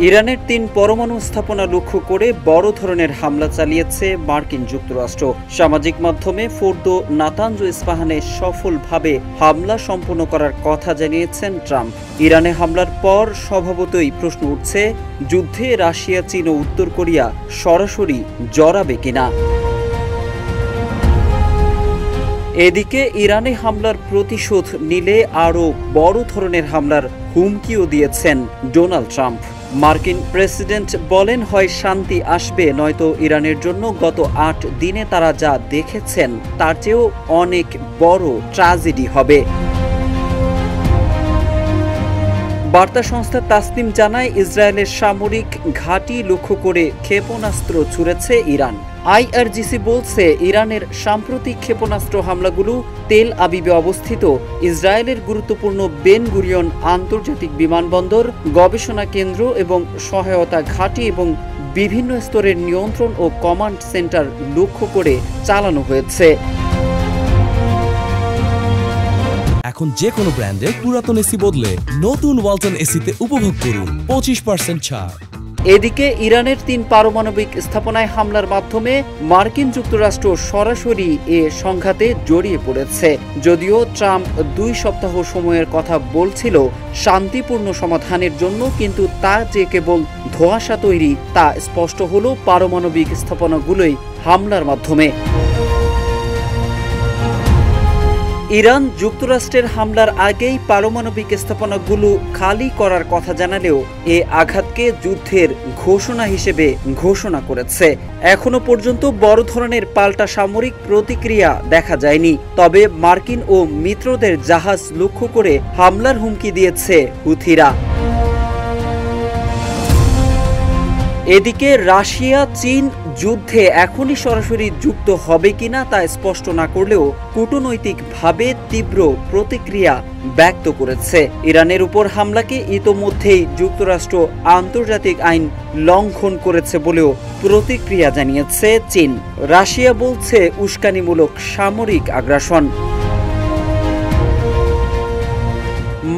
ইরানের ৩ পরমাণু স্থাপনা লক্ষ্য করে বড় ধরনের হামলা চালিয়েছে মার্কিন যুক্তরাষ্ট্র। সামাজিক মাধ্যমে ফোর্দো, নাতানজ, ইস্পাহানে সফলভাবে হামলা সম্পন্ন করার কথা জানিয়েছেন ট্রাম্প। ইরানে হামলার পর স্বভাবতই প্রশ্ন উঠছে, যুদ্ধে রাশিয়া, চীন ও উত্তর কোরিয়া সরাসরি জড়াবে কিনা। এদিকে ইরানে হামলার প্রতিশোধ নিলে আরও বড় ধরনের হামলার হুমকিও দিয়েছেন ডোনাল্ড ট্রাম্প। মার্কিন প্রেসিডেন্ট বলেন, হয় শান্তি আসবে, নয়তো ইরানের জন্য গত ৮ দিনে তারা যা দেখেছেন তার চেয়েও অনেক বড় ট্র্যাজেডি হবে। বার্তা সংস্থা তাসনিম জানায়, ইসরায়েলের সামরিক ঘাঁটি লক্ষ্য করে ক্ষেপণাস্ত্র ছুড়েছে ইরান। আইআরজিসি বলছে, ইরানের সাম্প্রতিক ক্ষেপণাস্ত্র হামলাগুলো তেল আবিবে অবস্থিত ইসরায়েলের গুরুত্বপূর্ণ বেন গুরিয়ন আন্তর্জাতিক বিমানবন্দর, গবেষণা কেন্দ্র এবং সহায়তা ঘাঁটি এবং বিভিন্ন স্তরের নিয়ন্ত্রণ ও কমান্ড সেন্টার লক্ষ্য করে চালানো হয়েছে। এখন যে কোনো ব্র্যান্ডের পুরাতন এসি বদলে নতুন ওয়ালটন এসিতে উপভোগ করুন 25% ছাড়। এদিকে ইরানের ৩ পারমাণবিক স্থাপনায় হামলার মাধ্যমে মার্কিন যুক্তরাষ্ট্র সরাসরি এ সংঘাতে জড়িয়ে পড়েছে। যদিও ট্রাম্প ২ সপ্তাহ সময়ের কথা বলছিল শান্তিপূর্ণ সমাধানের জন্য, কিন্তু তা যে কেবল ধোঁয়াশা তৈরি তা স্পষ্ট হলো পারমাণবিক স্থাপনাগুলোই হামলার মাধ্যমে। ইরান যুক্তরাষ্ট্রের হামলার আগেই পারমাণবিক স্থাপনাগুলো খালি করার কথা জানালেও এ আঘাতকে যুদ্ধের ঘোষণা হিসেবে ঘোষণা করেছে। এখনো পর্যন্ত বড় ধরনের পাল্টা সামরিক প্রতিক্রিয়া দেখা যায়নি, তবে মার্কিন ও মিত্রদের জাহাজ লক্ষ্য করে হামলার হুমকি দিয়েছে হুথিরা। এদিকে রাশিয়া, চীন যুদ্ধে এখনই সরাসরি যুক্ত হবে কিনা তা স্পষ্ট না করলেও কূটনৈতিকভাবে তীব্র প্রতিক্রিয়া ব্যক্ত করেছে। ইরানের উপর হামলাকে ইতোমধ্যেই যুক্তরাষ্ট্র আন্তর্জাতিক আইন লঙ্ঘন করেছে বলেও প্রতিক্রিয়া জানিয়েছে চীন। রাশিয়া বলছে উস্কানিমূলক সামরিক আগ্রাসন।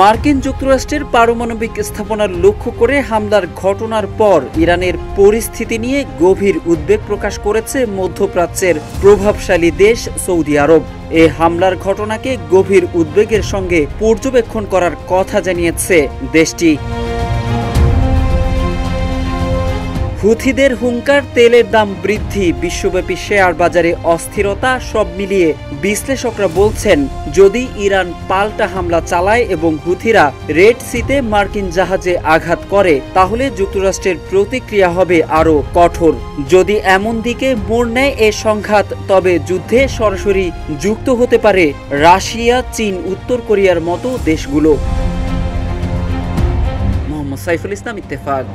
মার্কিন যুক্তরাষ্ট্রের পারমাণবিক স্থাপনার লক্ষ্য করে হামলার ঘটনার পর ইরানের পরিস্থিতি নিয়ে গভীর উদ্বেগ প্রকাশ করেছে মধ্যপ্রাচ্যের প্রভাবশালী দেশ সৌদি আরব। এ হামলার ঘটনাকে গভীর উদ্বেগের সঙ্গে পর্যবেক্ষণ করার কথা জানিয়েছে দেশটি। হুথিদের হুঙ্কার, তেলের দাম বৃদ্ধি, বিশ্বব্যাপী শেয়ার বাজারে অস্থিরতা, সব মিলিয়ে বিশ্লেষকরা বলছেন, যদি ইরান পাল্টা হামলা চালায় এবং হুথিরা রেড সিতে মার্কিন জাহাজে আঘাত করে, তাহলে যুক্তরাষ্ট্রের প্রতিক্রিয়া হবে আরও কঠোর। যদি এমন দিকে মোড় নেয় এ সংঘাত, তবে যুদ্ধে সরাসরি যুক্ত হতে পারে রাশিয়া, চীন, উত্তর কোরিয়ার মতো দেশগুলো। মোহাম্মদ সাইফুল ইসলাম, ইত্তেফাক।